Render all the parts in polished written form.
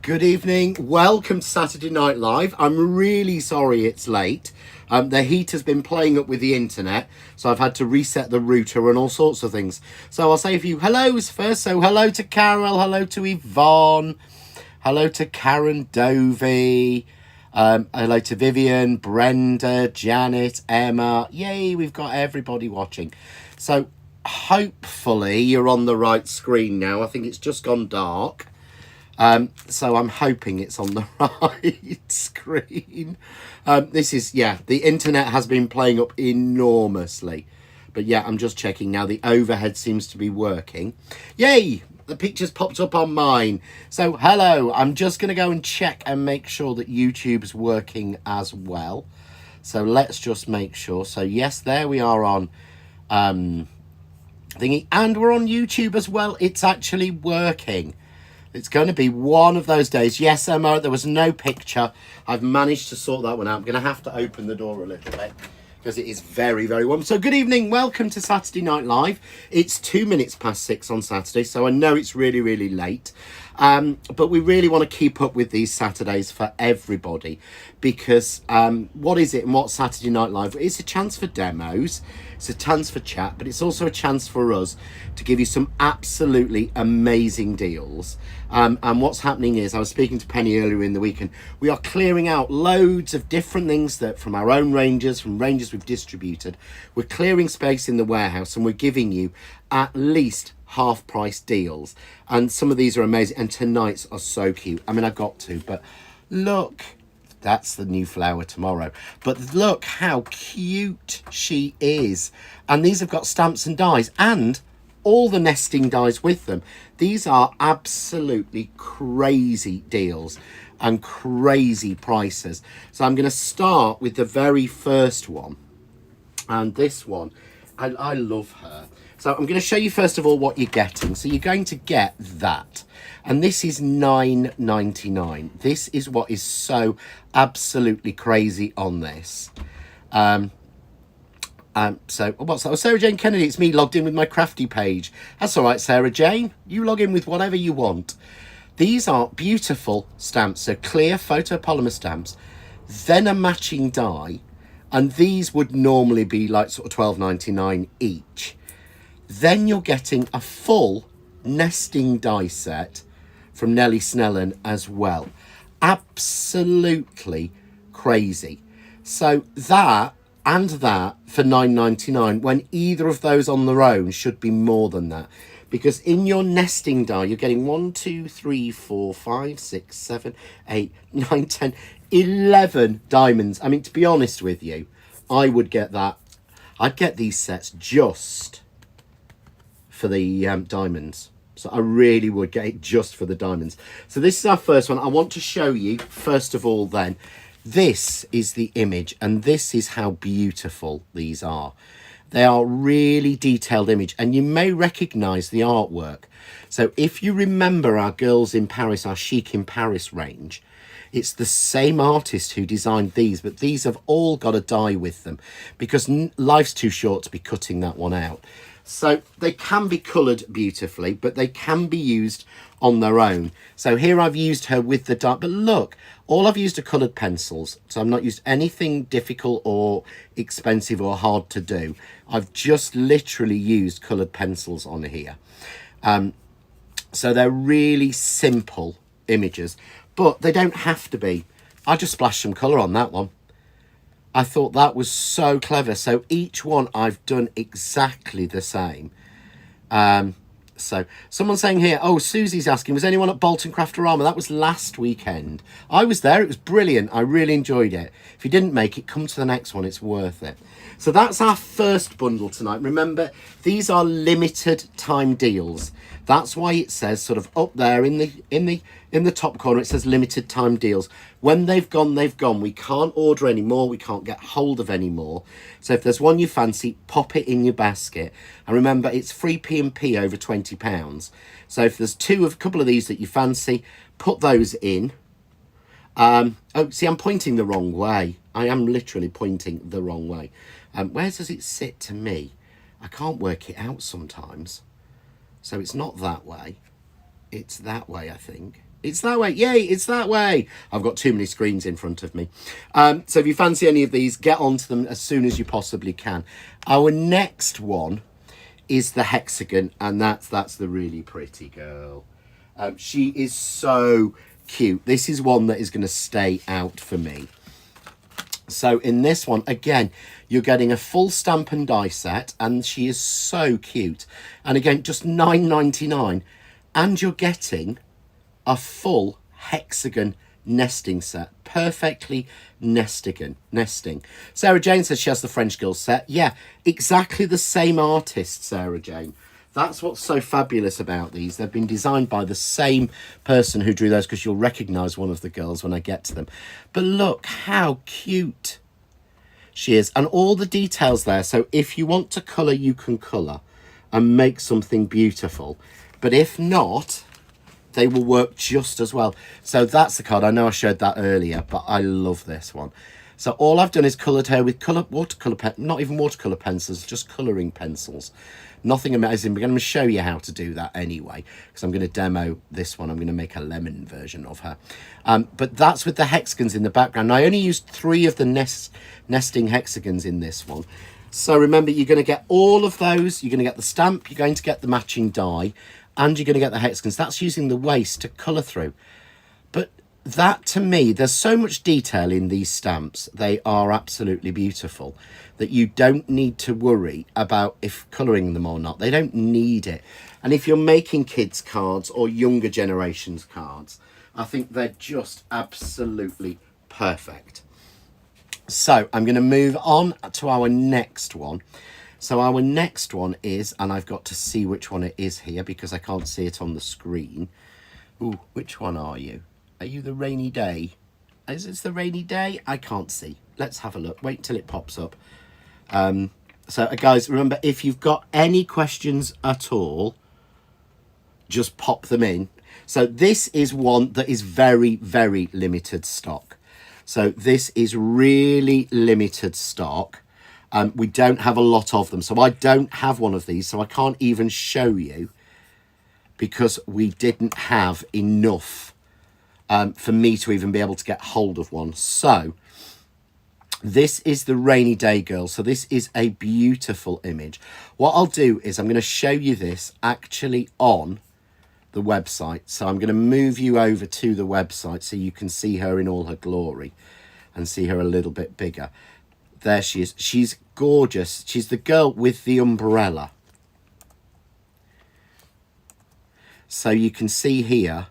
Good evening. Welcome to Saturday Night Live. I'm really sorry it's late. The heat has been playing up with the internet, so I've had to reset the router and all sorts of things. So I'll say a few hellos first. So hello to Carol, hello to Yvonne, hello to Karen Dovey, hello to Vivian, Brenda, Janet, Emma. Yay, we've got everybody watching. So hopefully you're on the right screen now. I think it's just gone dark. So I'm hoping it's on the right screen. The internet has been playing up enormously. But yeah, I'm just checking now. The overhead seems to be working. Yay! The picture's popped up on mine. So hello, I'm just going to go and check and make sure that YouTube's working as well. So let's just make sure. So yes, there we are on thingy. And we're on YouTube as well. It's actually working. It's going to be one of those days. Yes, Emma, there was no picture. I've managed to sort that one out. I'm going to have to open the door a little bit because it is very, very warm. So good evening. Welcome to Saturday Night Live. It's 2 minutes past 6 on Saturday, so I know it's really, really late. But we really want to keep up with these Saturdays for everybody because what is it and what's Saturday Night Live? It's a chance for demos, it's a chance for chat, but it's also a chance for us to give you some absolutely amazing deals. And what's happening is, I was speaking to Penny earlier in the week, and we are clearing out loads of different things that from our own ranges, from ranges we've distributed. We're clearing space in the warehouse and we're giving you at least half price deals, and some of these are amazing, and tonight's are so cute. I mean, I've got to, but look, that's the new flower tomorrow, but look how cute she is. And these have got stamps and dies and all the nesting dies with them. These are absolutely crazy deals and crazy prices. So I'm going to start with the very first one, and this one, I love her. So I'm going to show you first of all what you're getting. So you're going to get that. And this is $9.99. This is what is so absolutely crazy on this. So what's that? Oh, Sarah Jane Kennedy, it's me logged in with my crafty page. That's all right, Sarah Jane. You log in with whatever you want. These are beautiful stamps. So clear photopolymer stamps, then a matching die. And these would normally be like sort of $12.99 each. Then you're getting a full nesting die set from Nellie Snellen as well. Absolutely crazy. So that and that for $9.99, when either of those on their own should be more than that. Because in your nesting die, you're getting 1, 2, 3, 4, 5, 6, 7, 8, 9, 10, 11 diamonds. I mean, to be honest with you, I would get that. I'd get these sets just for the diamonds. So I really would get it just for the diamonds. So this is our first one. I want to show you first of all then, this is the image, and this is how beautiful these are. They are really detailed image, and you may recognize the artwork. So if you remember our Girls in Paris, our Chic in Paris range, it's the same artist who designed these, but these have all got a die with them because life's too short to be cutting that one out. So they can be coloured beautifully, but they can be used on their own. So here I've used her with the die, but look, all I've used are coloured pencils. So I've not used anything difficult or expensive or hard to do. I've just literally used coloured pencils on here. So they're really simple images, but they don't have to be. I just splashed some colour on that one. I thought that was so clever. So each one I've done exactly the same. So someone's saying here, oh, Susie's asking, was anyone at Bolton Craftorama? That was last weekend. I was there. It was brilliant. I really enjoyed it. If you didn't make it, come to the next one. It's worth it. So that's our first bundle tonight. Remember, these are limited time deals. That's why it says sort of up there in the top corner, it says limited time deals. When they've gone, they've gone. We can't order any more. We can't get hold of any more. So if there's one you fancy, pop it in your basket. And remember, it's free P&P over £20. So if there's a couple of these that you fancy, put those in. Oh, see, I'm pointing the wrong way. I am literally pointing the wrong way. Where does it sit to me? I can't work it out sometimes. So it's not that way. It's that way, I think. It's that way. Yay, it's that way. I've got too many screens in front of me. So if you fancy any of these, get onto them as soon as you possibly can. Our next one is the hexagon, and that's the really pretty girl. She is so cute. This is one that is going to stay out for me. So in this one, again, you're getting a full stamp and die set, and she is so cute. And again, just $9.99, and you're getting a full hexagon nesting set, perfectly nesting. Sarah Jane says she has the French Girl set. Yeah, exactly the same artist, Sarah Jane. That's what's so fabulous about these. They've been designed by the same person who drew those, because you'll recognise one of the girls when I get to them. But look how cute she is, and all the details there. So if you want to colour, you can colour and make something beautiful. But if not, they will work just as well. So that's the card. I know I showed that earlier, but I love this one. So all I've done is coloured her with watercolour pen, not even watercolour pencils, just colouring pencils. Nothing amazing. We're going to show you how to do that anyway, because I'm going to demo this one. I'm going to make a lemon version of her. But that's with the hexagons in the background. Now, I only used 3 of the nesting hexagons in this one. So remember, you're going to get all of those. You're going to get the stamp. You're going to get the matching die. And you're going to get the hexagons. That's using the waste to colour through. But that, to me, there's so much detail in these stamps. They are absolutely beautiful, that you don't need to worry about if colouring them or not. They don't need it. And if you're making kids cards or younger generations cards, I think they're just absolutely perfect. So I'm going to move on to our next one. So our next one is, and I've got to see which one it is here because I can't see it on the screen. Ooh, which one are you? Are you the rainy day? Is it the rainy day? I can't see. Let's have a look. Wait till it pops up. So guys, remember, if you've got any questions at all, just pop them in. So this is one that is very, very limited stock. So this is really limited stock. We don't have a lot of them. So I don't have one of these. So I can't even show you because we didn't have enough for me to even be able to get hold of one. So this is the Rainy Day Girl. So this is a beautiful image. What I'll do is I'm going to show you this actually on the website. So I'm going to move you over to the website so you can see her in all her glory and see her a little bit bigger. There she is. She's gorgeous. She's the girl with the umbrella. So you can see here,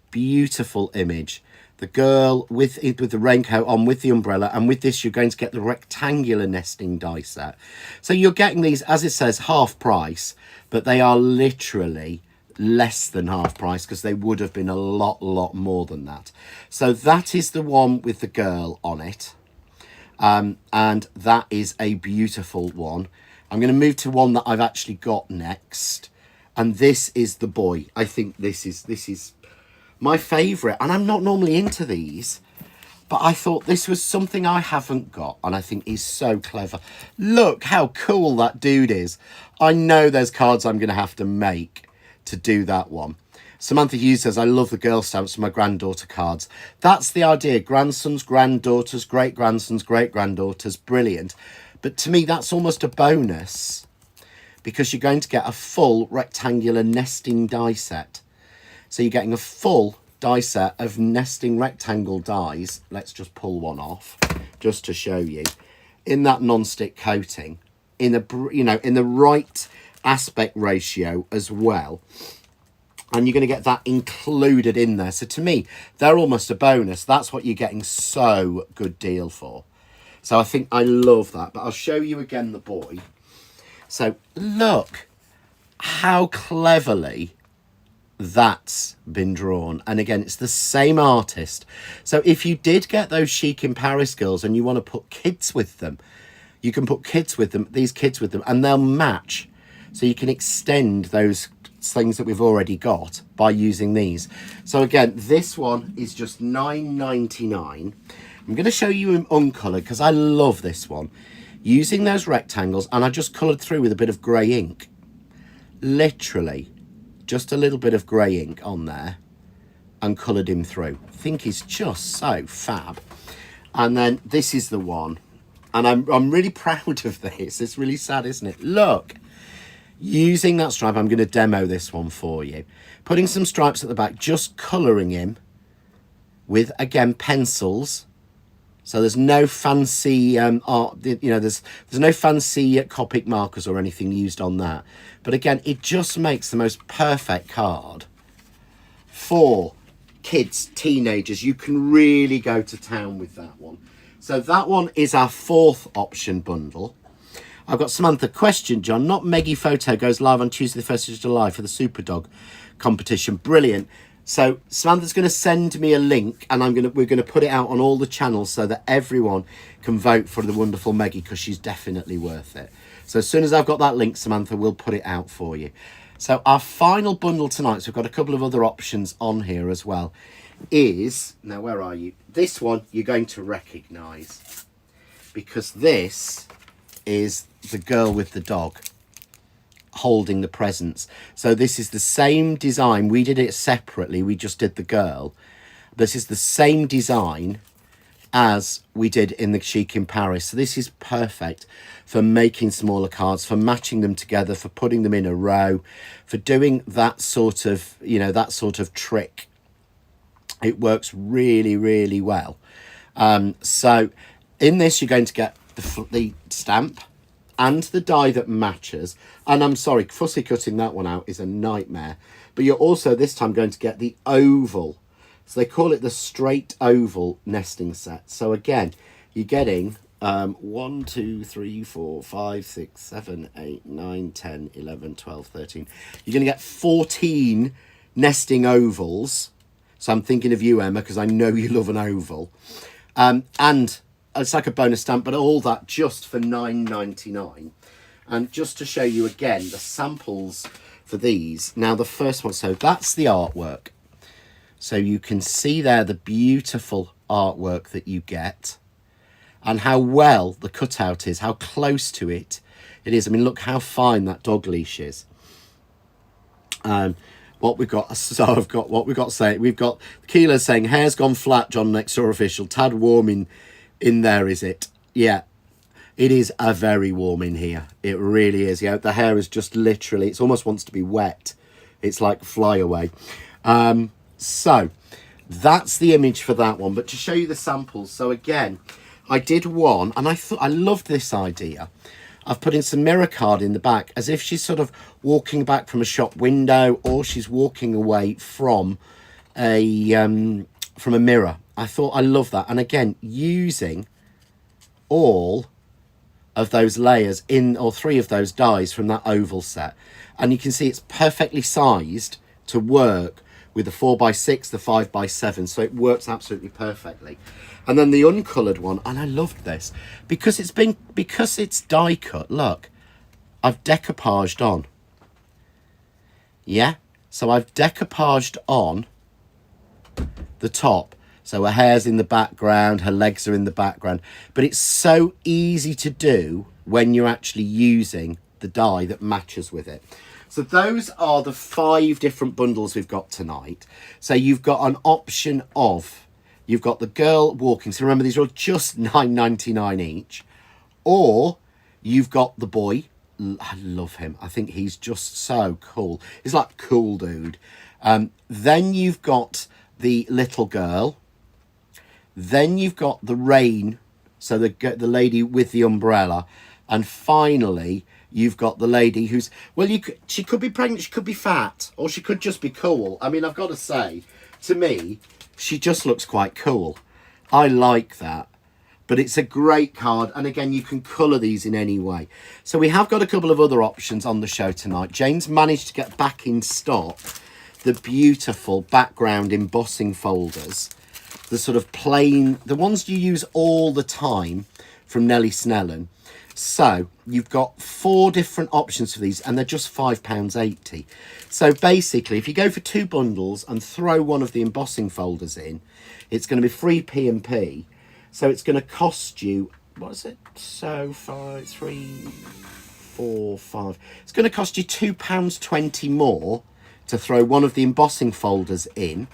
beautiful image. The girl with the raincoat on, with the umbrella, and with this you're going to get the rectangular nesting die set. So you're getting these, as it says, half price, but they are literally less than half price because they would have been a lot more than that. So that is the one with the girl on it. And that is a beautiful one. I'm going to move to one that I've actually got next. And this is the boy. I think this is my favourite. And I'm not normally into these, but I thought this was something I haven't got. And I think he's so clever. Look how cool that dude is. I know there's cards I'm going to have to make to do that one. Samantha Hughes says, I love the girl stamps for my granddaughter cards. That's the idea. Grandsons, granddaughters, great-grandsons, great-granddaughters. Brilliant. But to me, that's almost a bonus because you're going to get a full rectangular nesting die set. So you're getting a full die set of nesting rectangle dies. Let's just pull one off just to show you. In that non-stick coating, in the right aspect ratio as well. And you're going to get that included in there. So to me, they're almost a bonus. That's what you're getting so good deal for. So I think I love that. But I'll show you again the boy. So look how cleverly that's been drawn. And again, it's the same artist. So if you did get those Chic in Paris girls and you want to put kids with them, you can put kids with them, these kids with them, and they'll match. So you can extend those things that we've already got by using these. So again, this one is just $9.99. I'm going to show you in uncoloured because I love this one. Using those rectangles, and I just coloured through with a bit of grey ink. Literally, just a little bit of grey ink on there. and coloured him through. I think he's just so fab. And then this is the one. And I'm really proud of this. It's really sad, isn't it? Look, using that stripe, I'm going to demo this one for you. Putting some stripes at the back, just colouring him with, again, pencils. So there's no fancy art, you know, there's no fancy Copic markers or anything used on that. But again, it just makes the most perfect card for kids, teenagers. You can really go to town with that one. So that one is our 4th option bundle. I've got Samantha. Question, John. Not Meggie Photo goes live on Tuesday the 1st of July for the Superdog competition. Brilliant. So Samantha's going to send me a link, and we're going to put it out on all the channels so that everyone can vote for the wonderful Meggie, because she's definitely worth it. So as soon as I've got that link, Samantha, we'll put it out for you. So our final bundle tonight, so we've got a couple of other options on here as well, is, now where are you? This one you're going to recognise, because this is the girl with the dog holding the presents. So this is the same design. We did it separately. We just did the girl. This is the same design as we did in the Chic in Paris. So this is perfect for making smaller cards, for matching them together, for putting them in a row, for doing that sort of, you know, that sort of trick. It works really, really well. So in this, you're going to get the stamp and the die that matches. And I'm sorry, fussy cutting that one out is a nightmare. But you're also this time going to get the oval. So they call it the straight oval nesting set. So again, you're getting 1, 2, 3, 4, 5, 6, 7, 8, 9, 10, 11, 12, 13. You're going to get 14 nesting ovals. So I'm thinking of you, Emma, because I know you love an oval. And it's like a bonus stamp, but all that just for $9.99. And just to show you again the samples for these. Now the first one, so that's the artwork. So you can see there the beautiful artwork that you get and how well the cutout is, how close to it is. I mean, look how fine that dog leash is. What we've got, so I've got what we've got saying. We've got Keela saying, hair's gone flat, John Next Door Official. Tad warm in there, is it? Yeah, it is a very warm in here. It really is. Yeah, the hair is just literally, it almost wants to be wet. It's like fly away. So that's the image for that one. But to show you the samples, so again, I did one, and I thought I loved this idea of putting some mirror card in the back, as if she's sort of walking back from a shop window, or she's walking away from a mirror. I thought I love that. And again, using all of those layers in, or 3 of those dies from that oval set. And you can see it's perfectly sized to work with the 4x6, the 5x7. So it works absolutely perfectly. And then the uncoloured one, and I loved this because it's die cut. Look, I've decoupaged on. Yeah, so I've decoupaged on the top. So her hair's in the background, her legs are in the background. But it's so easy to do when you're actually using the die that matches with it. So those are the 5 different bundles we've got tonight. So you've got an option of, you've got the girl walking. So remember, these are all just $9.99 each. Or you've got the boy. I love him. I think he's just so cool. He's like cool dude. Then you've got the little girl. Then you've got the rain. So the lady with the umbrella. And finally, you've got the lady who's, well, she could be pregnant, she could be fat, or she could just be cool. I mean, I've got to say, to me, she just looks quite cool. I like that. But it's a great card. And again, you can colour these in any way. So we have got a couple of other options on the show tonight. Jane's managed to get back in stock the beautiful background embossing folders. The sort of plain, the ones you use all the time from Nellie Snellen. So you've got 4 different options for these, and they're just £5.80. So basically, if you go for 2 bundles and throw one of the embossing folders in, it's going to be free P&P. So it's going to cost you, what is it? So 5, 3, 4, 5. It's going to cost you £2.20 more to throw one of the embossing folders in.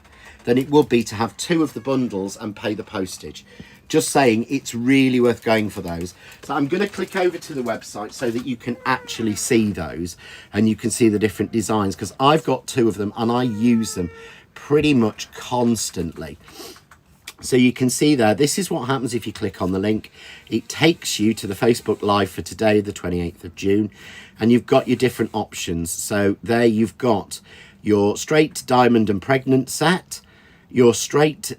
than it would be to have 2 of the bundles and pay the postage. Just saying, it's really worth going for those. So I'm going to click over to the website so that you can actually see those and you can see the different designs, because I've got 2 of them and I use them pretty much constantly. So you can see there, this is what happens if you click on the link. It takes you to the Facebook Live for today, the 28th of June, and you've got your different options. So there you've got your straight, diamond and pregnant set, your straight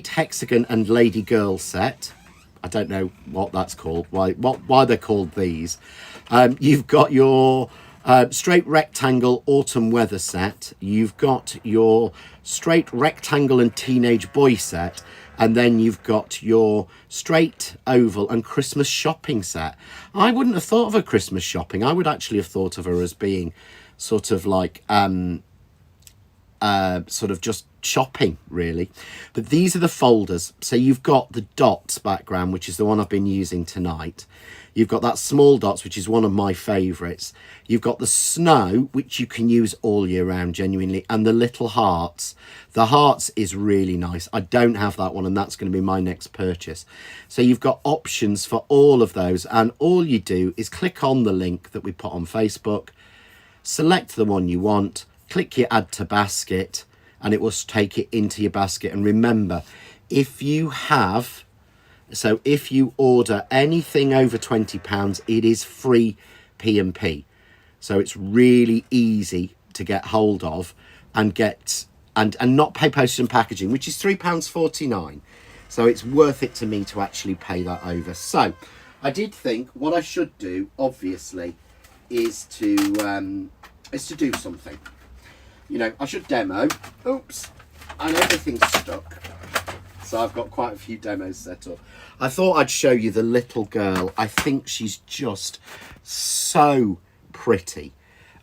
hexagon and lady girl set. I don't know what that's called, why they're called these. You've got your straight rectangle autumn weather set. You've got your straight rectangle and teenage boy set, and then you've got your straight oval and Christmas shopping set. I wouldn't have thought of her Christmas shopping. I would actually have thought of her as being sort of like sort of just shopping, really. But these are the folders. So you've got the dots background, which is the one I've been using tonight. You've got that small dots, which is one of my favourites. You've got the snow, which you can use all year round, genuinely, and the little hearts. The hearts is really nice. I don't have that one, and that's going to be my next purchase. So you've got options for all of those, and all you do is click on the link that we put on Facebook, select the one you want, click your add to basket, and it will take it into your basket. And remember, if you order anything over £20, it is free P&P. So it's really easy to get hold of and get and not pay postage and packaging, which is £3.49. So it's worth it to me to actually pay that over. So I did think what I should do, obviously, is to do something. You know, I should demo. Oops, and everything's stuck. So I've got quite a few demos set up. I thought I'd show you the little girl. I think she's just so pretty,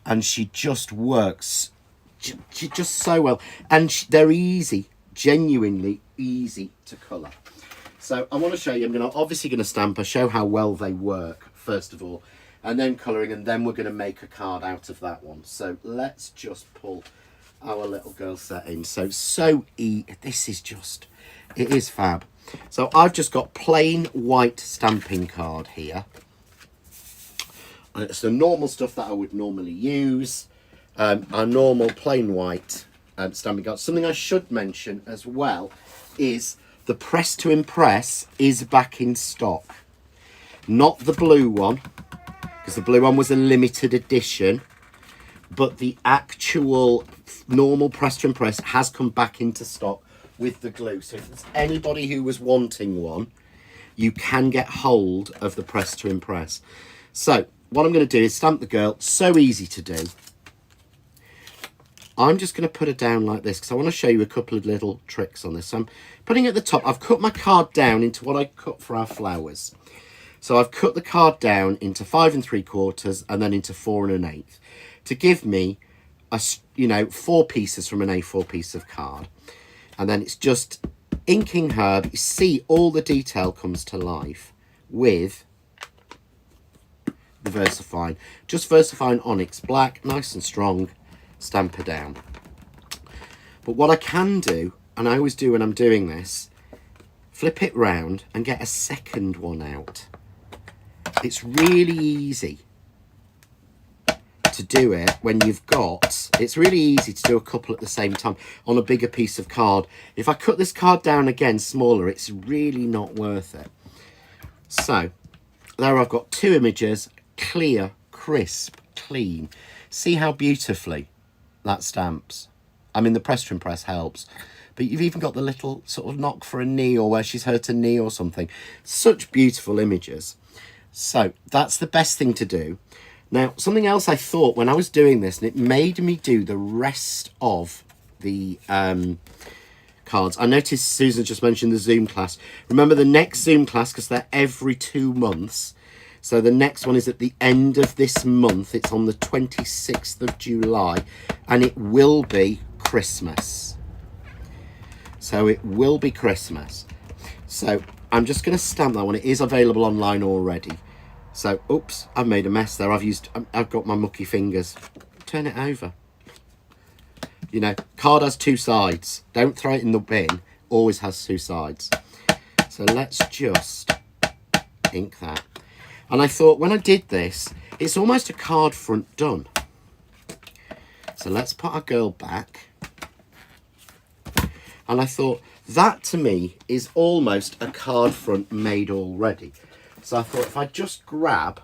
and she just works just so well. And they're easy, genuinely easy to colour. So I want to show you. I'm obviously going to stamp her, show how well they work first of all, and then colouring, and then we're going to make a card out of that one. So let's just pull our little girl set in. This is just, it is fab. So I've just got plain white stamping card here. And it's the normal stuff that I would normally use. A normal plain white stamping card. Something I should mention as well is the Press to Impress is back in stock. Not the blue one, because the blue one was a limited edition, but the actual normal Press to Impress has come back into stock with the glue. So if there's anybody who was wanting one, you can get hold of the Press to Impress. So what I'm going to do is stamp the girl. So easy to do. I'm just going to put her down like this because I want to show you a couple of little tricks on this. So I'm putting it at the top. I've cut my card down into what I cut for our flowers. So I've cut the card down into 5 3/4 and then into 4 1/8 to give me 4 pieces from an A4 piece of card. And then it's just inking her. But you see all the detail comes to life with the VersaFine. Just VersaFine Onyx Black, nice and strong. Stamp her down. But what I can do, and I always do when I'm doing this, flip it round and get a second one out. It's really easy to do it when you've got, it's really easy to do a couple at the same time on a bigger piece of card. If I cut this card down again smaller, it's really not worth it. So there I've got 2 images, clear, crisp, clean. See how beautifully that stamps. I mean, the Press to Impress helps, but you've even got the little sort of knock for a knee or where she's hurt a knee or something. Such beautiful images. So that's the best thing to do. Now, something else I thought when I was doing this, and it made me do the rest of the cards. I noticed Susan just mentioned the Zoom class. Remember the next Zoom class, because they're every 2 months. So the next one is at the end of this month. It's on the 26th of July, and it will be Christmas. So it will be Christmas. So I'm just going to stamp that one. It is available online already. So, oops, I've made a mess there. I've got my mucky fingers. Turn it over. You know, card has two sides. Don't throw it in the bin. Always has two sides. So let's just ink that. And I thought when I did this, it's almost a card front done. So let's put our girl back. And I thought that to me is almost a card front made already. So I thought if I just grab,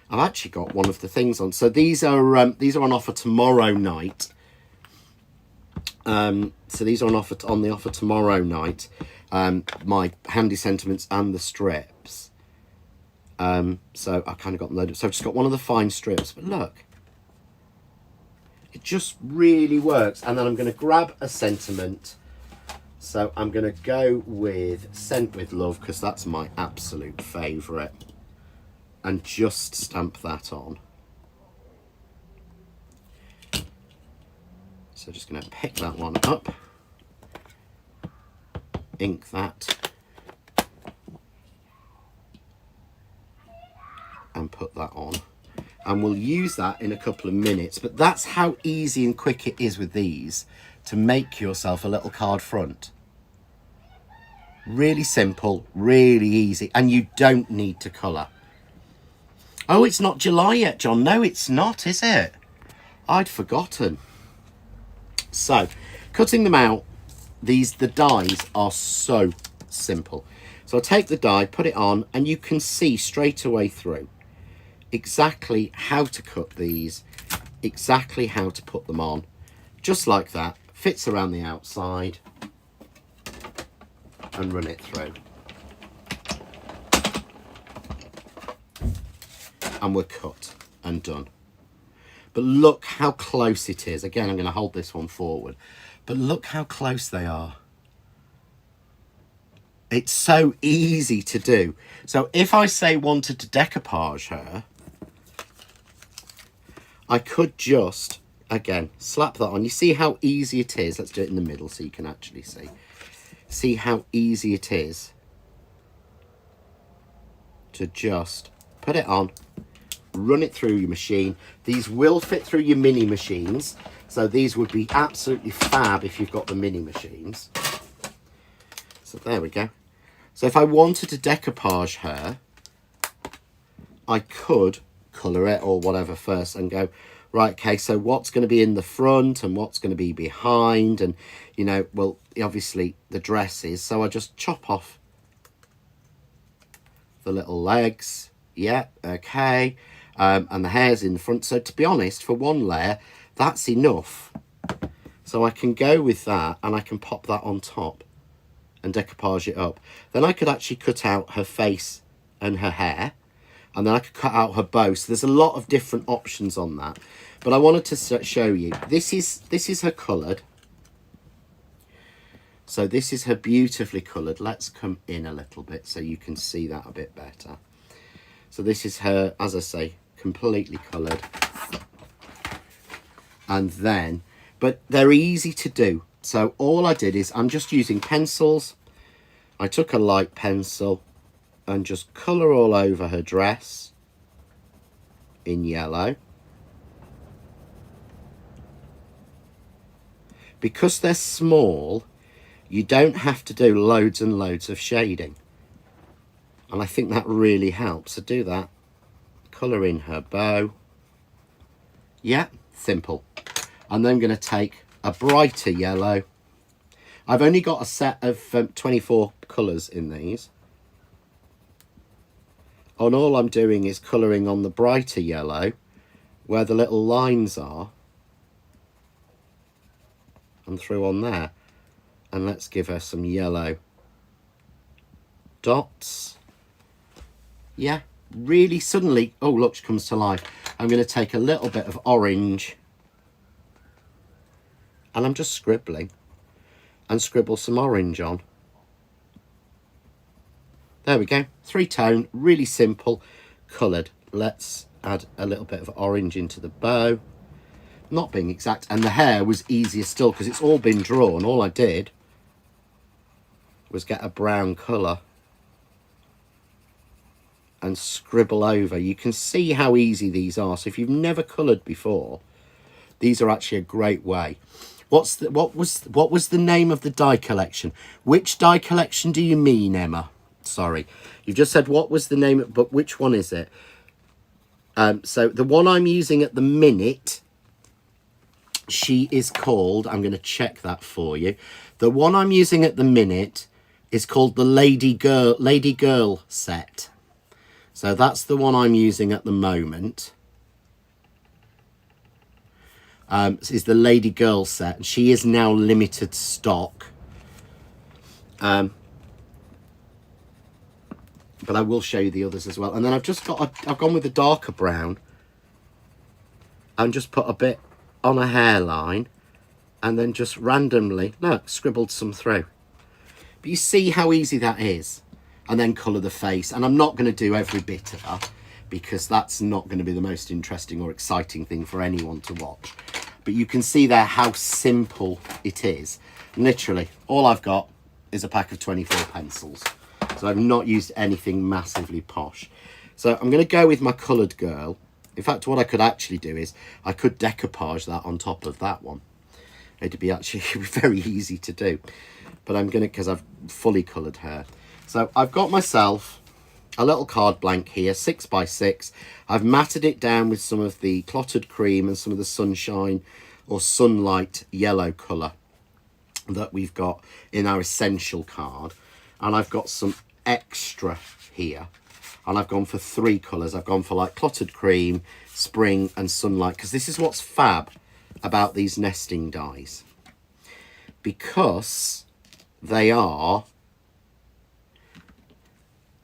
I've actually got one of the things on. So these are on offer tomorrow night. So these are on the offer tomorrow night. My Handy Sentiments and the strips. So I kind of got them loaded. So I've just got one of the fine strips. But look, it just really works. And then I'm going to grab a sentiment. So I'm going to go with Sent With Love, because that's my absolute favourite. And just stamp that on. So just going to pick that one up. Ink that. And put that on. And we'll use that in a couple of minutes. But that's how easy and quick it is with these to make yourself a little card front. Really simple, really easy, and you don't need to colour. Oh, it's not July yet, John. No, it's not, is it? I'd forgotten. So, cutting them out, the dies are so simple. So I'll take the die, put it on, and you can see straight away through exactly how to cut these, exactly how to put them on. Just like that, fits around the outside, and run it through. And we're cut and done. But look how close it is. Again, I'm going to hold this one forward. But look how close they are. It's so easy to do. So if I say wanted to decoupage her, I could just, again, slap that on. You see how easy it is? Let's do it in the middle so you can actually see. See how easy it is to just put it on, run it through your machine. These will fit through your mini machines, so these would be absolutely fab if you've got the mini machines. So there we go. So if I wanted to decoupage her, I could colour it or whatever first and go, right, okay, so what's going to be in the front and what's going to be behind, and, you know, well, obviously the dresses. So I just chop off the little legs. Yeah, okay. And the hair's in the front. So to be honest, for one layer, that's enough. So I can go with that and I can pop that on top and decoupage it up. Then I could actually cut out her face and her hair. And then I could cut out her bow. So there's a lot of different options on that. But I wanted to show you. This is her coloured. So this is her beautifully coloured. Let's come in a little bit so you can see that a bit better. So this is her, as I say, completely coloured. And then, but they're easy to do. So all I did is, I'm just using pencils. I took a light pencil and just colour all over her dress in yellow. Because they're small, you don't have to do loads and loads of shading. And I think that really helps. So do that. Colour in her bow. Yeah, simple. And then I'm going to take a brighter yellow. I've only got a set of 24 colours in these. And all I'm doing is colouring on the brighter yellow where the little lines are. And through on there. And let's give her some yellow dots. Yeah, really suddenly, oh look, she comes to life. I'm going to take a little bit of orange and I'm just scribbling and scribble some orange on. There we go, 3-tone, really simple, coloured. Let's add a little bit of orange into the bow. Not being exact, and the hair was easier still because it's all been drawn. All I did was get a brown colour and scribble over. You can see how easy these are. So if you've never coloured before, These are actually a great way. What was the name of the die collection? Which die collection do you mean, Emma? Sorry, you've just said what was the name, but which one is it? So the one I'm using at the minute, she is called, I'm going to check that for you. The one I'm using at the minute is called the Lady Girl set. So that's the one I'm using at the moment. Is the Lady Girl set, and she is now limited stock. But I will show you the others as well. And then I've gone with the darker brown and just put a bit on a hairline and then just randomly, look, scribbled some through. But you see how easy that is. And then colour the face. And I'm not going to do every bit of that because that's not going to be the most interesting or exciting thing for anyone to watch. But you can see there how simple it is. Literally, all I've got is a pack of 24 pencils. So I've not used anything massively posh. So I'm going to go with my coloured girl. In fact, what I could actually do is I could decoupage that on top of that one. It'd be actually very easy to do. But I'm going to, because I've fully coloured her. So I've got myself a little card blank here, 6x6. I've matted it down with some of the clotted cream and some of the sunshine or sunlight yellow colour that we've got in our essential card. And I've got some extra here. And I've gone for 3 colours. I've gone for like clotted cream, spring and sunlight. Because this is what's fab about these nesting dies. Because they are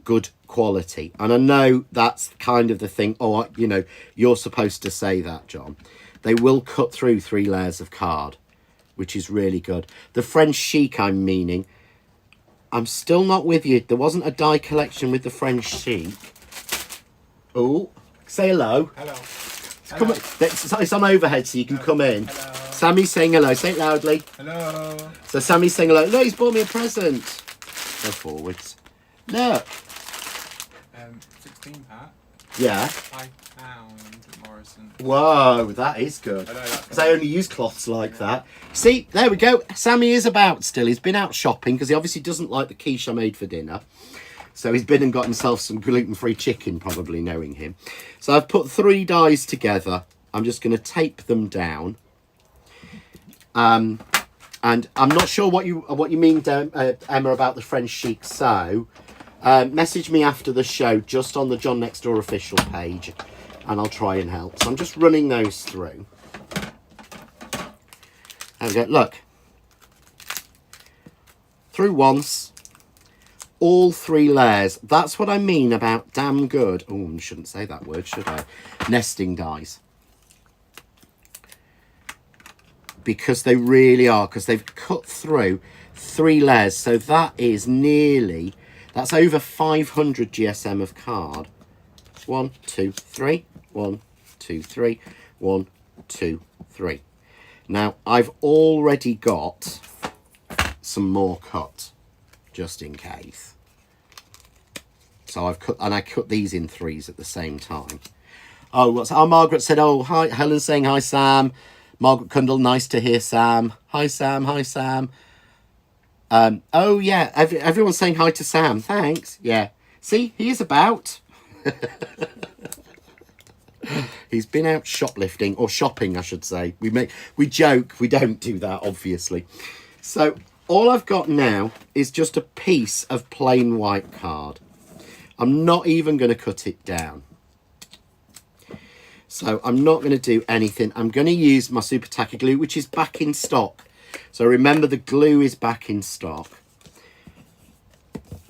good quality. And I know that's kind of the thing. Oh, you know, you're supposed to say that, John. They will cut through 3 layers of card, which is really good. The French chic I'm meaning, I'm still not with you. There wasn't a die collection with the French chic. Oh, say hello. Hello. Come on. It's on overhead so you can come in. Hello. Sammy's saying hello. Say it loudly. Hello. So Sammy's saying hello. Look, he's bought me a present. Go forwards. Look. 16 pack. Yeah. £5 at Morrison. Whoa, that is good. I know that. Because I only use cloths like that. See, there we go. Sammy is about still. He's been out shopping because he obviously doesn't like the quiche I made for dinner. So he's been and got himself some gluten-free chicken, probably knowing him. So I've put 3 dies together. I'm just going to tape them down. And I'm not sure what you mean, Emma, about the French chic. So message me after the show just on the John Next Door official page and I'll try and help. So I'm just running those through. There we go. Look. Through once. All 3 layers. That's what I mean about damn good. Oh, I shouldn't say that word, should I? Nesting dies. Because they really are. Because they've cut through 3 layers. So that is nearly... That's over 500 GSM of card. 1, 2, 3. 1, 2, 3. 1, 2, 3. Now, I've already got some more cut, just in case. So I've cut, and I cut these in 3s at the same time. Oh, Margaret said, oh, hi. Helen's saying hi, Sam. Margaret Cundall, nice to hear, Sam. Hi, Sam. Hi, Sam. Oh, yeah. Everyone's saying hi to Sam. Thanks. Yeah. See, he is about. He's been out shoplifting, or shopping, I should say. We joke. We don't do that, obviously. So all I've got now is just a piece of plain white card. I'm not even going to cut it down. So I'm not going to do anything. I'm going to use my Super Tacky glue, which is back in stock. So remember, the glue is back in stock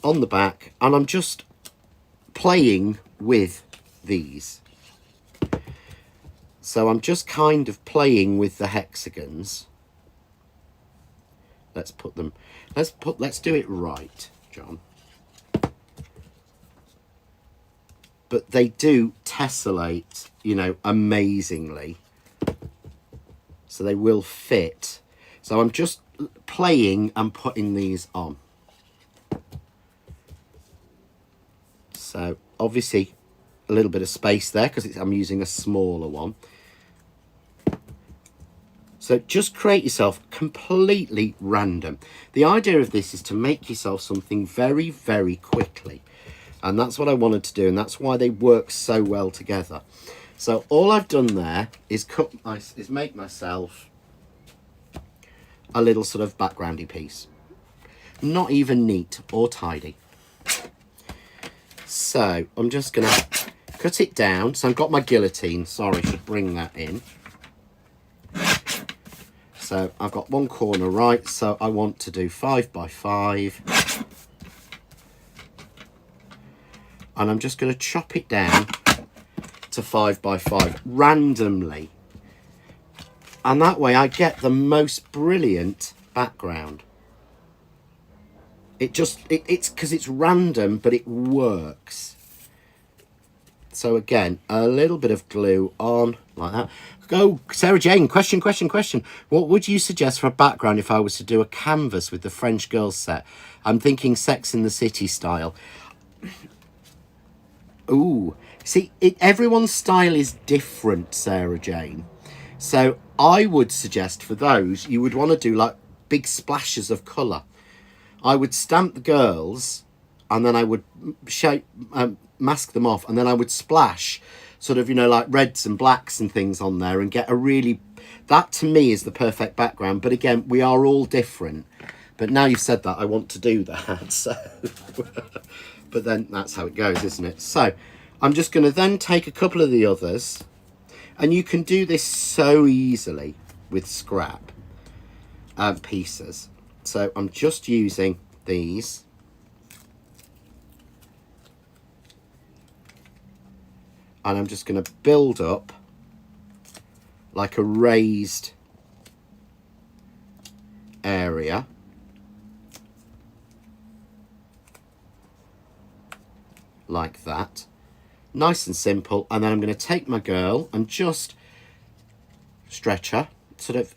on the back. And I'm just playing with these. So I'm just kind of playing with the hexagons. Let's put them, let's do it right, John. But they do tessellate, you know, amazingly. So they will fit. So I'm just playing and putting these on. So obviously a little bit of space there because I'm using a smaller one. So just create yourself completely random. The idea of this is to make yourself something very, very quickly. And that's what I wanted to do, and that's why they work so well together. So all I've done there is make myself a little sort of backgroundy piece. Not even neat or tidy. So I'm just going to cut it down. So I've got my guillotine. Sorry, I should bring that in. So I've got one corner right, so I want to do 5 by 5. And I'm just going to chop it down to 5 by 5 randomly. And that way I get the most brilliant background. It's because it's random, but it works. So again, a little bit of glue on like that. Go, Sarah Jane, question. What would you suggest for a background if I was to do a canvas with the French Girls set? I'm thinking Sex in the City style. Ooh, see, everyone's style is different, Sarah Jane. So I would suggest for those, you would want to do like big splashes of colour. I would stamp the girls and then I would mask them off, and then I would splash sort of, you know, like reds and blacks and things on there and get a really, that to me is the perfect background. But again, we are all different. But now you've said that, I want to do that. So, but then that's how it goes, isn't it? So I'm just going to then take a couple of the others, and you can do this so easily with scrap pieces. So I'm just using these. And I'm just going to build up like a raised area. Like that. Nice and simple. And then I'm going to take my girl and just stretch her. Sort of,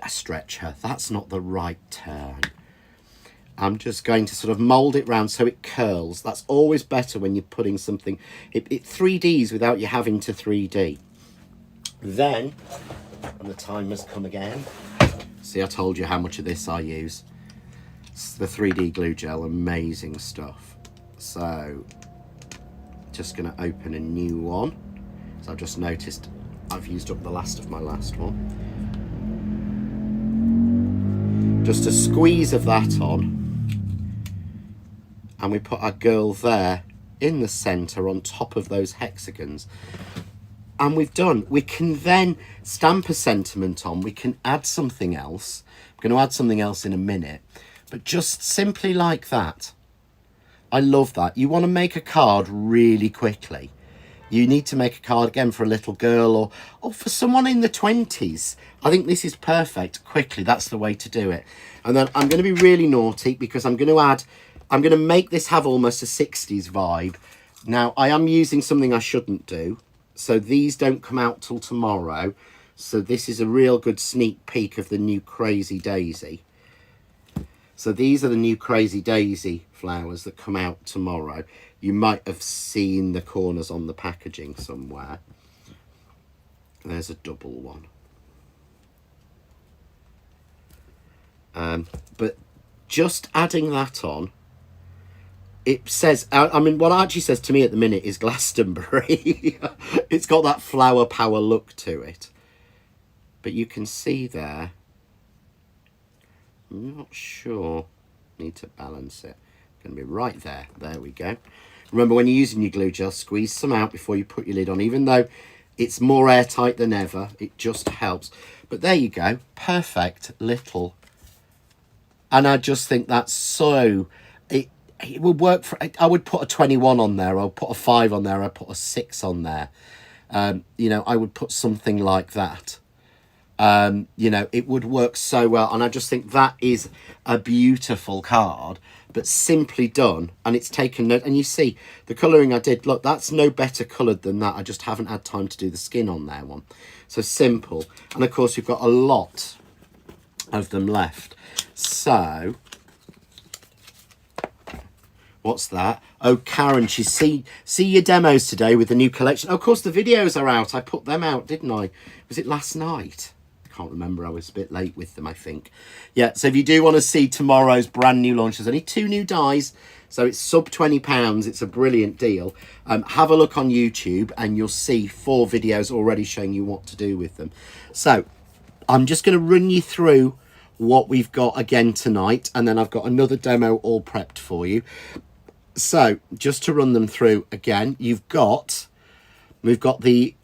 stretch her. That's not the right term. I'm just going to sort of mould it round so it curls. That's always better when you're putting something... It 3Ds without you having to 3D. Then, and the time has come again. See, I told you how much of this I use. It's the 3D glue gel, amazing stuff. So, just going to open a new one. So I've just noticed I've used up the last of my last one. Just a squeeze of that on. And we put our girl there in the centre on top of those hexagons. And we've done. We can then stamp a sentiment on. We can add something else. I'm going to add something else in a minute. But just simply like that. I love that. You want to make a card really quickly. You need to make a card again for a little girl or for someone in the 20s. I think this is perfect. Quickly, that's the way to do it. And then I'm going to be really naughty because I'm going to make this have almost a 60s vibe. Now, I am using something I shouldn't do. So these don't come out till tomorrow. So this is a real good sneak peek of the new Crazy Daisy. So these are the new Crazy Daisy flowers that come out tomorrow. You might have seen the corners on the packaging somewhere. There's a double one. But just adding that on, it says, I mean, what it actually says to me at the minute is Glastonbury. It's got that flower power look to it. But you can see there, I'm not sure, need to balance it. Going to be right there. There we go. Remember, when you're using your glue gel, squeeze some out before you put your lid on. Even though it's more airtight than ever, it just helps. But there you go. Perfect little. And I just think that's so... It would work for... I would put a 21 on there. I'll put a 5 on there. I'd put a 6 on there. You know, I would put something like that. You know, it would work so well. And I just think that is a beautiful card, but simply done. And it's taken note. And you see the colouring I did. Look, that's no better coloured than that. I just haven't had time to do the skin on there one. So simple. And of course, we've got a lot of them left. So... what's that? Oh, Karen, she's see your demos today with the new collection. Oh, of course, the videos are out. I put them out, didn't I? Was it last night? Can't remember, I was a bit late with them, I think. Yeah, so if you do want to see tomorrow's brand new launch, there's only 2 new dies, so it's sub £20. It's a brilliant deal. Have a look on YouTube and you'll see 4 videos already showing you what to do with them. So I'm just going to run you through what we've got again tonight, and then I've got another demo all prepped for you. So just to run them through again, we've got the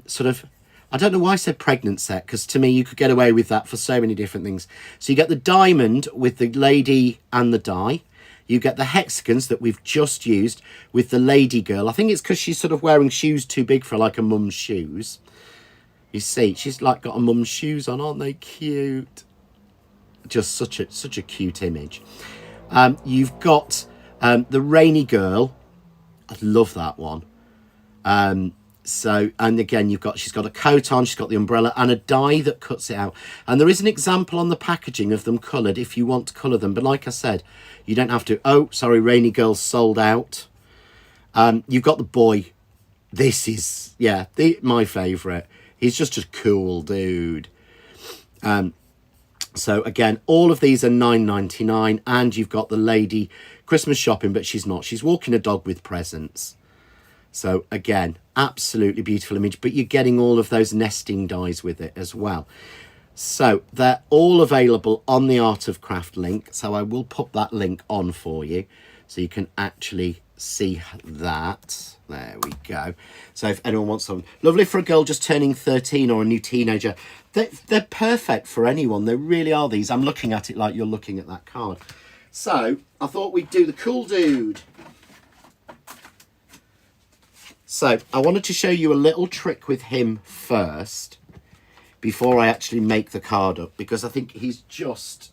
sort of, I don't know why I said pregnant set, because to me you could get away with that for so many different things. So you get the diamond with the lady and the die. You get the hexagons that we've just used with the lady girl. I think it's because she's sort of wearing shoes too big for like a mum's shoes. You see, she's like got a mum's shoes on, aren't they cute? Just such a cute image. You've got the rainy girl. I love that one. So, and again, she's got a coat on, she's got the umbrella and a die that cuts it out. And there is an example on the packaging of them coloured if you want to colour them. But like I said, you don't have to. Oh, sorry, rainy girl's sold out. You've got the boy. This is, yeah, my favourite. He's just a cool dude. So again, all of these are $9.99, and you've got the lady Christmas shopping, but she's not. She's walking a dog with presents. So again, absolutely beautiful image, but you're getting all of those nesting dies with it as well. So they're all available on the Art of Craft link. So I will put that link on for you so you can actually see that. There we go. So if anyone wants some, lovely for a girl just turning 13 or a new teenager, they're perfect for anyone. They really are these. I'm looking at it like you're looking at that card. So I thought we'd do the cool dude. So I wanted to show you a little trick with him first before I actually make the card up, because I think he's just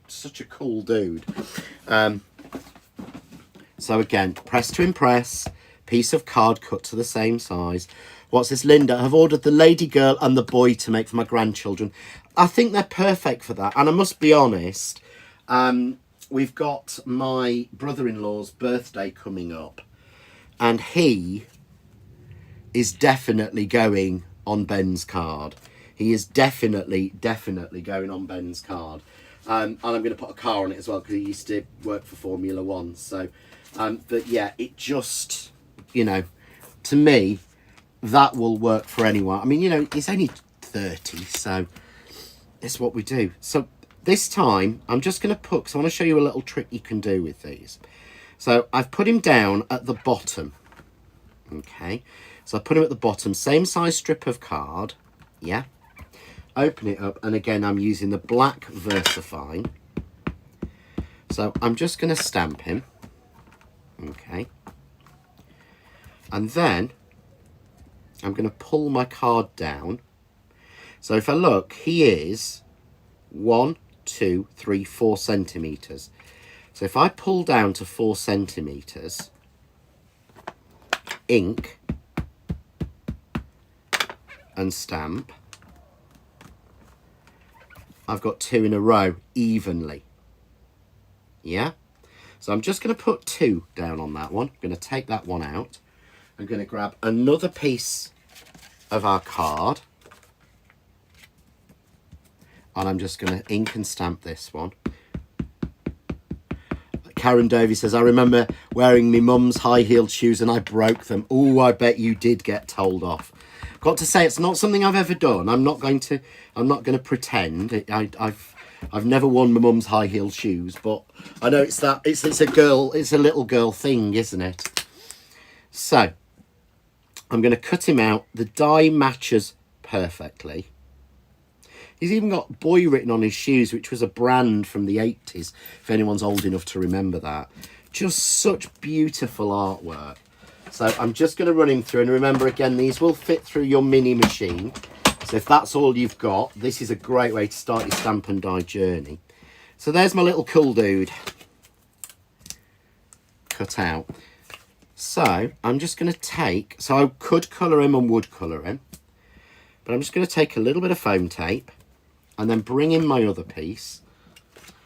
such a cool dude. So again, press to impress, piece of card cut to the same size. What's this, Linda? I've ordered the lady girl and the boy to make for my grandchildren. I think they're perfect for that. And I must be honest, we've got my brother-in-law's birthday coming up, and he is definitely going on Ben's card. He is definitely going on Ben's card. And I'm going to put a car on it as well, because he used to work for Formula One. So, but yeah, it just, you know, to me, that will work for anyone. I mean, you know, he's only 30, so that's what we do. So this time, I'm just going to put, because I want to show you a little trick you can do with these. So I've put him down at the bottom. Okay, so I put him at the bottom, same size strip of card. Yeah. Open it up, and again I'm using the black VersaFine. So I'm just going to stamp him. Okay. And then I'm going to pull my card down. So if I look, he is 1, 2, 3, 4 centimetres. So if I pull down to 4 centimetres, ink and stamp, I've got 2 in a row evenly. Yeah? So I'm just going to put 2 down on that one. I'm going to take that one out. I'm going to grab another piece of our card. And I'm just going to ink and stamp this one. Karen Dovey says, I remember wearing my mum's high-heeled shoes and I broke them. Oh, I bet you did get told off. Got to say, it's not something I've ever done. I'm not going to pretend. I've never worn my mum's high-heeled shoes, but I know it's a little girl thing, isn't it? So I'm going to cut him out. The die matches perfectly. He's even got boy written on his shoes, which was a brand from the 80s, if anyone's old enough to remember that. Just such beautiful artwork. So I'm just going to run him through, and remember again, these will fit through your mini machine. So if that's all you've got, this is a great way to start your stamp and die journey. So there's my little cool dude cut out. So I'm just going to take, so I could colour him and would colour him, but I'm just going to take a little bit of foam tape and then bring in my other piece,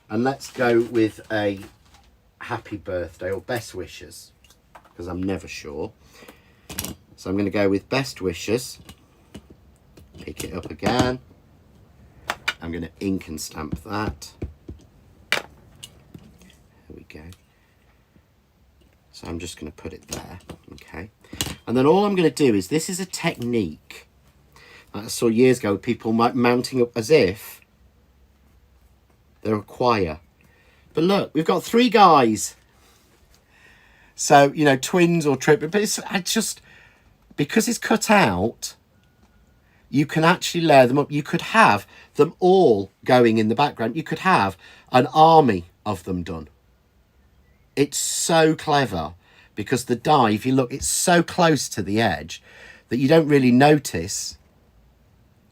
and let's go with a happy birthday or best wishes, because I'm never sure. So I'm going to go with best wishes. Pick it up again. I'm going to ink and stamp that. There we go. So I'm just going to put it there, okay? And then all I'm going to do is, this is a technique that I saw years ago, people mounting up as if they're a choir. But look, we've got 3 guys. So, you know, twins or triplets, but it's just, because it's cut out, you can actually layer them up. You could have them all going in the background. You could have an army of them done. It's so clever because the die, if you look, it's so close to the edge that you don't really notice,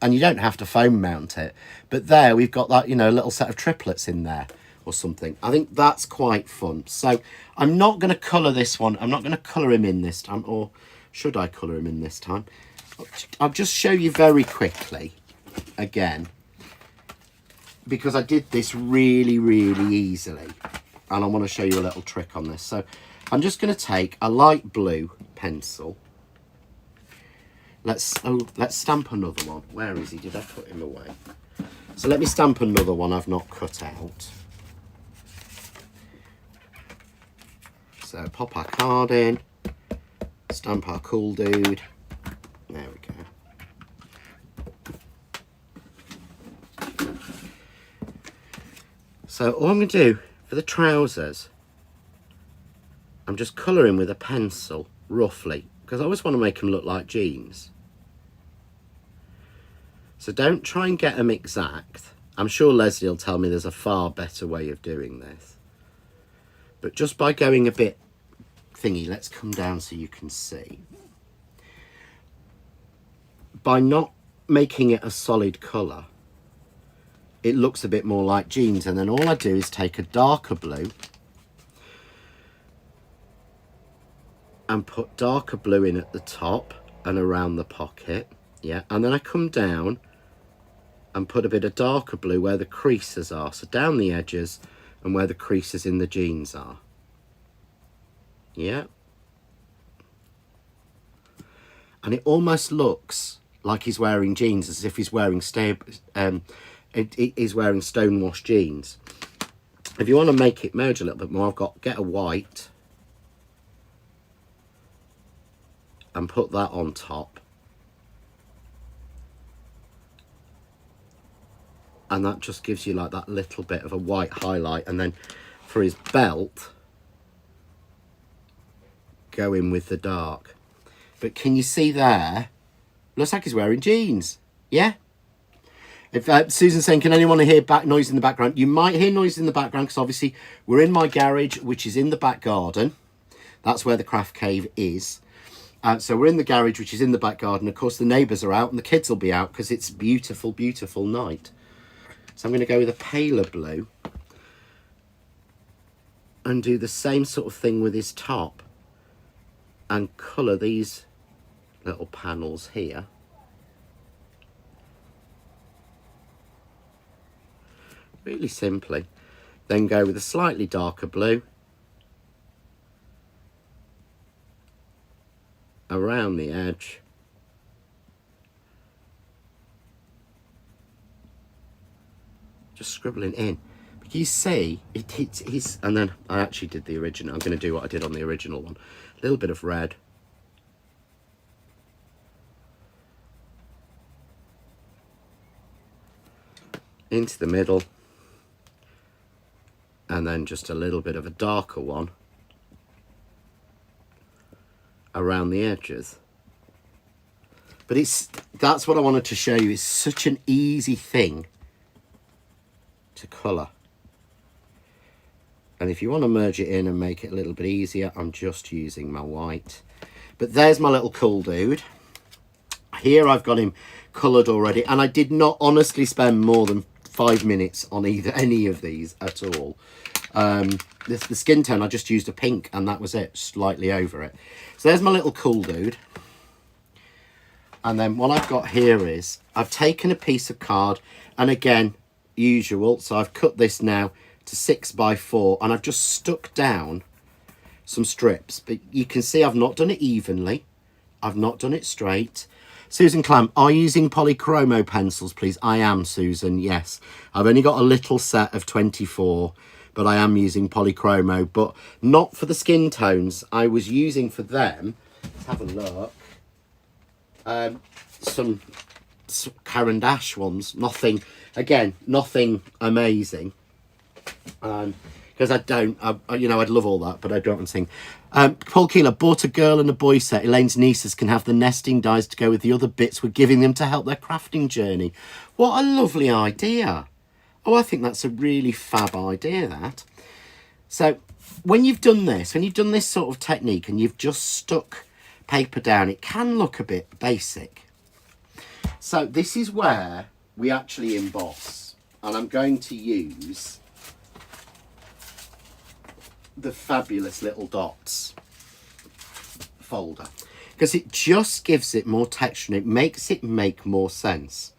and you don't have to foam mount it. But there we've got that, you know, little set of triplets in there or something. I think that's quite fun. So I'm not going to colour this one. I'm not going to colour him in this time, or should I colour him in this time? I'll just show you very quickly again, because I did this really, really easily. And I want to show you a little trick on this. So I'm just going to take a light blue pencil. Let's stamp another one. Where is he? Did I put him away? So let me stamp another one I've not cut out. So pop our card in, stamp our cool dude. There we go. So all I'm going to do for the trousers, I'm just colouring with a pencil, roughly, because I always want to make them look like jeans. So don't try and get them exact. I'm sure Leslie will tell me there's a far better way of doing this. But just by going a bit thingy, let's come down so you can see. By not making it a solid colour, it looks a bit more like jeans. And then all I do is take a darker blue and put darker blue in at the top and around the pocket. Yeah, and then I come down and put a bit of darker blue where the creases are. So down the edges and where the creases in the jeans are. Yeah. And it almost looks like he's wearing jeans, as if he's wearing he's wearing stonewashed jeans. If you want to make it merge a little bit more, I've got get a white and put that on top. And that just gives you like that little bit of a white highlight. And then for his belt, go in with the dark. But can you see there? Looks like he's wearing jeans. Yeah? If Susan's saying, can anyone hear noise in the background? You might hear noise in the background because obviously we're in my garage, which is in the back garden. That's where the craft cave is. So we're in the garage, which is in the back garden. Of course, the neighbours are out and the kids will be out because it's a beautiful, beautiful night. So I'm going to go with a paler blue and do the same sort of thing with his top and colour these little panels here. Really simply. Then go with a slightly darker blue around the edge. Just scribbling in. But you see, it's and then I actually did the original. I'm going to do what I did on the original one. A little bit of red. Into the middle. And then just a little bit of a darker one around the edges. But that's what I wanted to show you. It's such an easy thing to colour. And if you want to merge it in and make it a little bit easier, I'm just using my white. But there's my little cool dude. Here I've got him coloured already, and I did not honestly spend more than 5 minutes on any of these at all. The skin tone, I just used a pink and that was it, slightly over it. So there's my little cool dude. And then what I've got here is, I've taken a piece of card, and again, usual, so I've cut this now to 6x4, and I've just stuck down some strips. But you can see I've not done it evenly. I've not done it straight. Susan Clamp, are you using polychromo pencils, please? I am, Susan, yes. I've only got a little set of 24, but I am using polychromo, but not for the skin tones. I was using for them, let's have a look, some Caran d'Ache ones. Nothing, again, nothing amazing. Because I'd love all that, but I don't want to sing. Paul Keeler, bought a girl and a boy set. Elaine's nieces can have the nesting dies to go with the other bits we're giving them to help their crafting journey. What a lovely idea. Oh, I think that's a really fab idea, that. So when you've done this sort of technique and you've just stuck paper down, it can look a bit basic. So this is where we actually emboss. And I'm going to use the Fabulous Little Dots folder because it just gives it more texture and it makes it make more sense.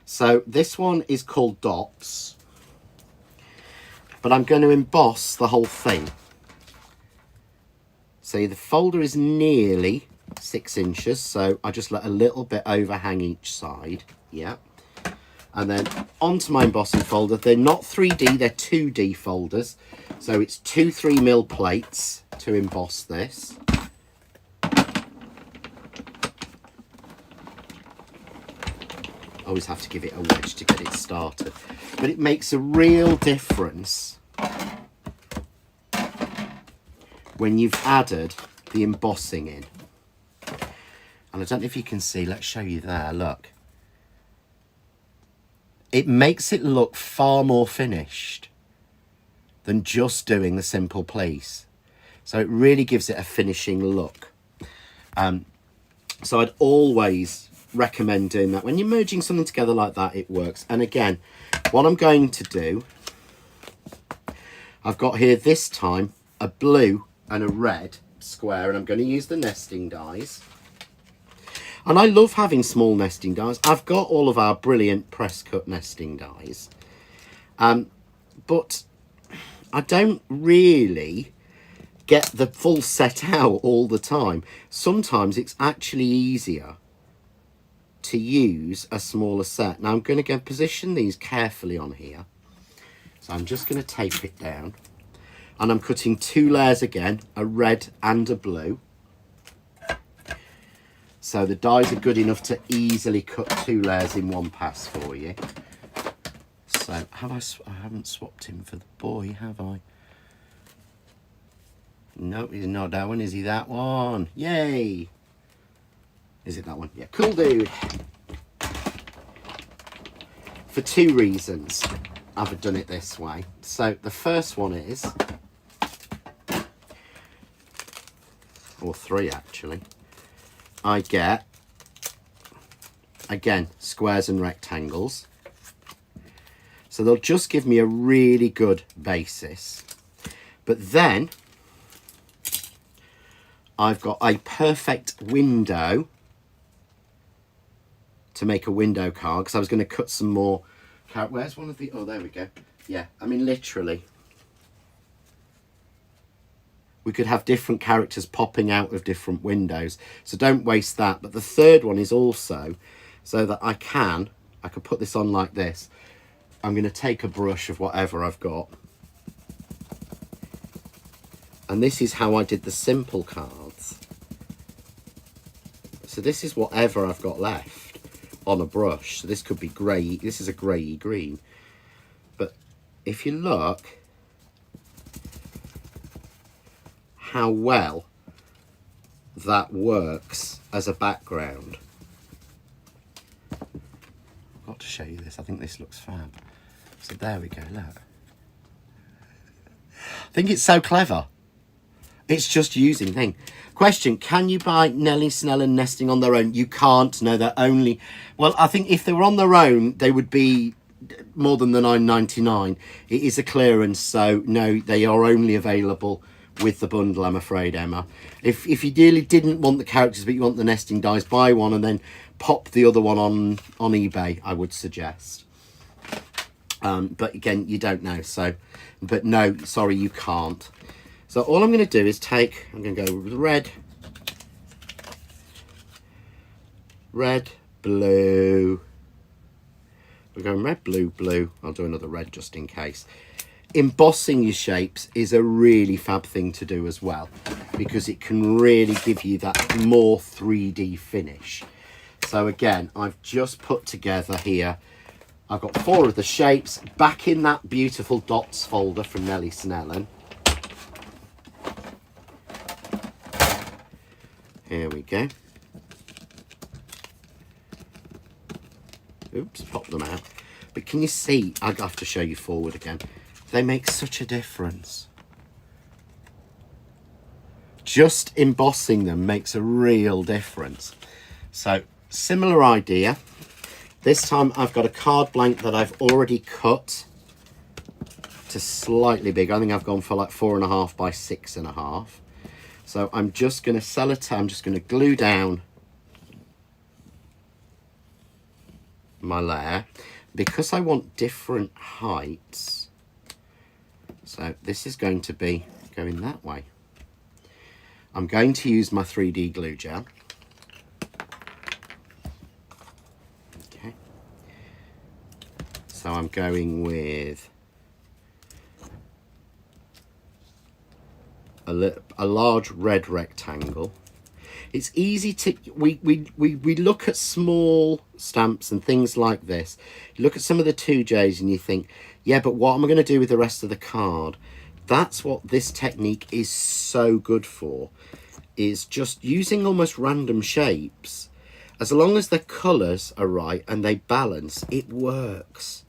So this one is called Dots, but I'm going to emboss the whole thing. See, the folder is nearly 6 inches, so I just let a little bit overhang each side. Yeah. And then onto my embossing folder. They're not 3D, they're 2D folders. So it's 2 3mm plates to emboss this. Always have to give it a wedge to get it started. But it makes a real difference when you've added the embossing in. And I don't know if you can see, let's show you there, look. It makes it look far more finished than just doing the simple please. So it really gives it a finishing look. So I'd always recommend doing that. When you're merging something together like that, it works. And again, what I'm going to do, I've got here this time a blue and a red square, and I'm going to use the nesting dies. And I love having small nesting dies. I've got all of our brilliant press cut nesting dies. But I don't really get the full set out all the time. Sometimes it's actually easier to use a smaller set. Now I'm going to go position these carefully on here. So I'm just going to tape it down. And I'm cutting 2 layers again, a red and a blue. So the dies are good enough to easily cut 2 layers in one pass for you. So I haven't swapped him for the boy, have I? No, he's not that one. Is he that one? Yay! Is it that one? Yeah, cool dude. For 2 reasons I've done it this way. So the first one is, or 3 actually, I get, again, squares and rectangles. So they'll just give me a really good basis. But then I've got a perfect window to make a window card, because I was going to cut some more. Where's one of the, oh, there we go. Yeah, I mean, literally. We could have different characters popping out of different windows. So don't waste that. But the third one is also so that I could put this on like this. I'm going to take a brush of whatever I've got. And this is how I did the simple cards. So this is whatever I've got left on a brush. So this could be grey. This is a grey green. But if you look how well that works as a background. I've got to show you this. I think this looks fab. So there we go, look. I think it's so clever. It's just using thing. Question, can you buy Nellie Snell and Nesting on their own? You can't. No, they're only... Well, I think if they were on their own, they would be more than the $9.99. It is a clearance, so no, they are only available with the bundle, I'm afraid, Emma. If you really didn't want the characters, but you want the nesting dies, buy one and then pop the other one on eBay, I would suggest. But again, you don't know, so... But no, sorry, you can't. So all I'm going to do is I'm going to go with red red, blue. We're going red, blue, blue. I'll do another red just in case. Embossing your shapes is a really fab thing to do as well, because it can really give you that more 3D finish. So again, I've just put together here, I've got 4 of the shapes back in that beautiful dots folder from Nellie Snellen. Here we go. Oops, pop them out. But can you see, I'd have to show you forward again. They make such a difference. Just embossing them makes a real difference. So, similar idea. This time I've got a card blank that I've already cut to slightly big. I think I've gone for like 4.5 by 6.5. So I'm just going to sellotape, I'm just going to glue down my layer because I want different heights. So this is going to be going that way. I'm going to use my 3D glue gel. Okay. So I'm going with a large red rectangle. It's easy to, we look at small stamps and things like this. You look at some of the 2Js and you think, yeah, but what am I going to do with the rest of the card? That's what this technique is so good for, is just using almost random shapes. As long as the colours are right and they balance, it works.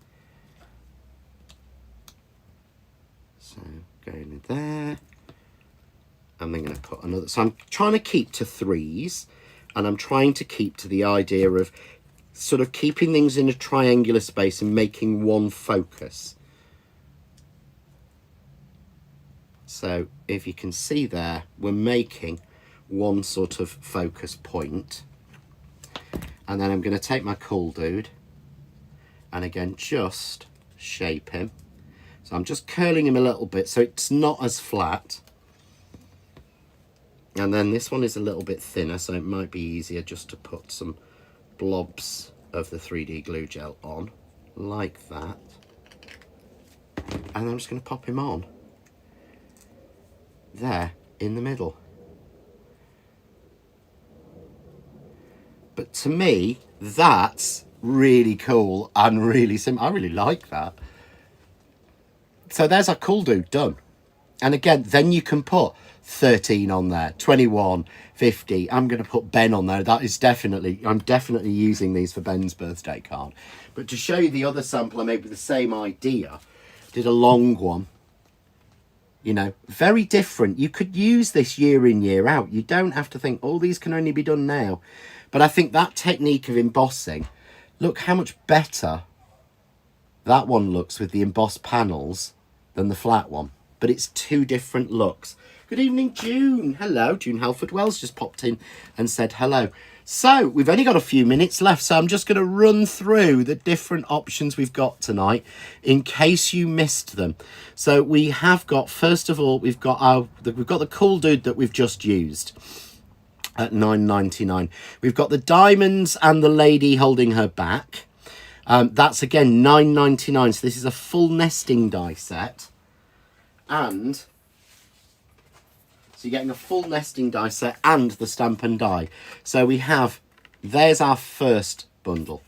So going in there. And then going to put another, so I'm trying to keep to 3s, and I'm trying to keep to the idea of sort of keeping things in a triangular space and making one focus. So if you can see there, we're making one sort of focus point. And then I'm going to take my cool dude and again just shape him. So I'm just curling him a little bit so it's not as flat. And then this one is a little bit thinner, so it might be easier just to put some blobs of the 3D glue gel on, like that. And I'm just going to pop him on there in the middle. But to me, that's really cool and really simple. I really like that. So there's our cool dude done. And again, then you can put 13 on there, 21, 50. I'm going to put Ben on there. That is definitely, I'm definitely using these for Ben's birthday card. But to show you the other sample I made with the same idea, did a long one. You know, very different. You could use this year in, year out. You don't have to think, oh, these can only be done now. But I think that technique of embossing, look how much better that one looks with the embossed panels than the flat one. But it's 2 different looks. Good evening, June. Hello, June Halford Wells just popped in and said hello. So we've only got a few minutes left, so I'm just going to run through the different options we've got tonight in case you missed them. So we have got, first of all, we've got the cool dude that we've just used at $9.99. We've got the diamonds and the lady holding her back. That's again $9.99. So this is a full nesting die set. And so you're getting a full nesting die set and the stamp and die. So we have, there's our first bundle.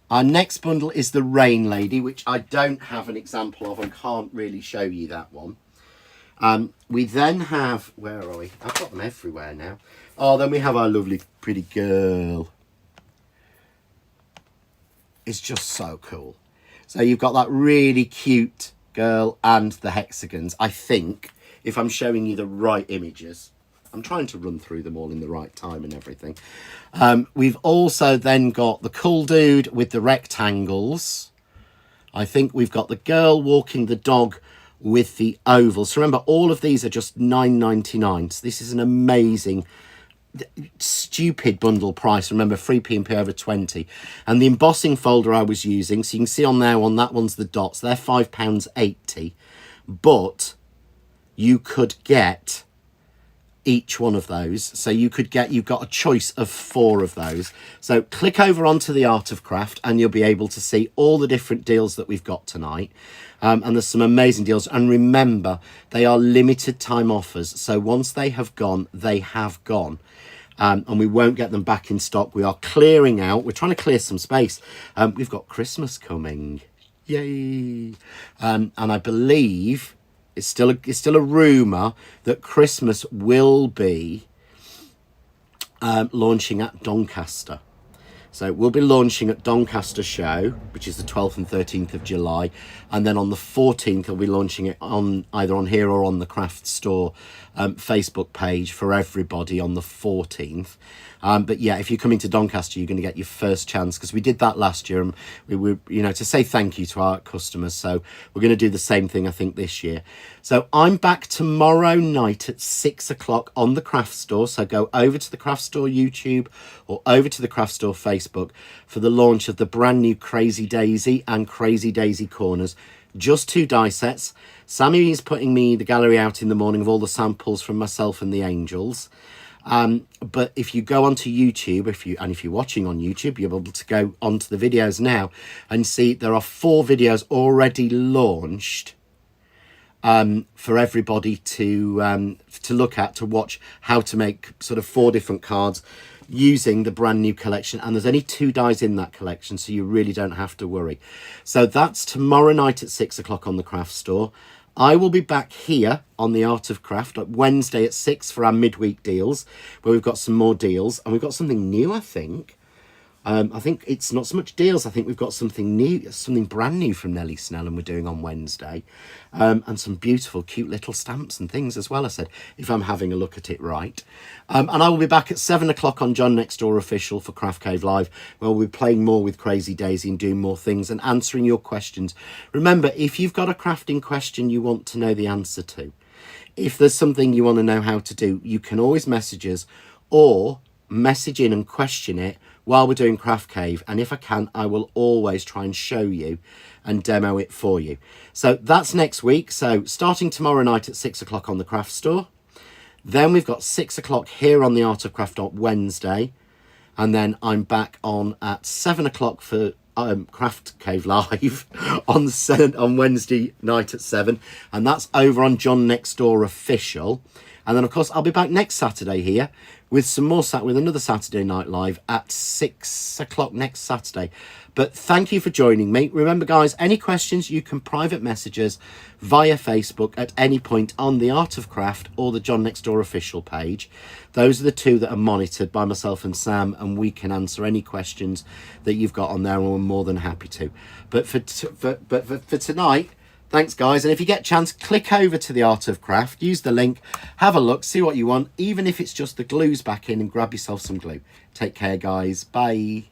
Our next bundle is the Rain Lady, which I don't have an example of and can't really show you that one. We then have, where are we? I've got them everywhere now. Oh, then we have our lovely pretty girl. It's just so cool. So you've got that really cute girl and the hexagons, I think, if I'm showing you the right images. I'm trying to run through them all in the right time and everything. We've also then got the cool dude with the rectangles. I think we've got the girl walking the dog with the ovals. So remember, all of these are just $9.99. So this is an amazing, stupid bundle price. Remember, free P&P over 20. And the embossing folder I was using, so you can see on there, on that one's the dots. They're £5.80. But you could get each one of those. So you've got a choice of 4 of those. So click over onto the Art of Craft and you'll be able to see all the different deals that we've got tonight. And there's some amazing deals. And remember, they are limited time offers. So once they have gone, they have gone. And we won't get them back in stock. We are clearing out. We're trying to clear some space. We've got Christmas coming. Yay. And I believe it's still a rumour that Christmas will be launching at Doncaster. So we'll be launching at Doncaster Show, which is the 12th and 13th of July. And then on the 14th, we'll be launching it on either on here or on the Craft Store Facebook page for everybody on the 14th. But yeah, if you're coming to Doncaster, you're going to get your first chance, because we did that last year, and we were, to say thank you to our customers. So we're going to do the same thing, I think, this year. So I'm back tomorrow night at 6 o'clock on the Craft Store. So go over to the Craft Store YouTube or over to the Craft Store Facebook for the launch of the brand new Crazy Daisy and Crazy Daisy Corners. Just 2 die sets. Sammy is putting me the gallery out in the morning of all the samples from myself and the Angels. But if you go onto YouTube, if you're watching on YouTube, you're able to go onto the videos now and see there are 4 videos already launched for everybody to look at, to watch how to make sort of 4 different cards using the brand new collection. And there's only 2 dies in that collection, so you really don't have to worry. So that's tomorrow night at 6 o'clock on the Craft Store. I will be back here on the Art of Craft at Wednesday at 6 for our midweek deals, where we've got some more deals, and we've got something new, I think. I think it's not so much deals. I think we've got something new, something brand new from Nellie Snell, and we're doing on Wednesday. And some beautiful, cute little stamps and things as well, I said, if I'm having a look at it right. And I will be back at 7 o'clock on John Next Door Official for Craft Cave Live, where we'll be playing more with Crazy Daisy and doing more things and answering your questions. Remember, if you've got a crafting question you want to know the answer to, if there's something you want to know how to do, you can always message us or message in and question it while we're doing Craft Cave, and if I can, I will always try and show you and demo it for you. So that's next week. So starting tomorrow night at 6 o'clock on the Craft Store. Then we've got 6 o'clock here on the Art of Craft on Wednesday, and then I'm back on at 7 o'clock for Craft Cave Live on Wednesday night at 7, and that's over on John Next Door Official. And then of course I'll be back next Saturday here with some more with another Saturday Night Live at 6 o'clock next Saturday. But thank you for joining me. Remember, guys, any questions, you can private message us via Facebook at any point on the Art of Craft or the John Next Door Official page. Those are the 2 that are monitored by myself and Sam, and we can answer any questions that you've got on there, and we're more than happy to. But for tonight, thanks, guys. And if you get a chance, click over to the Art of Craft, use the link, have a look, see what you want, even if it's just the glues back in, and grab yourself some glue. Take care, guys. Bye.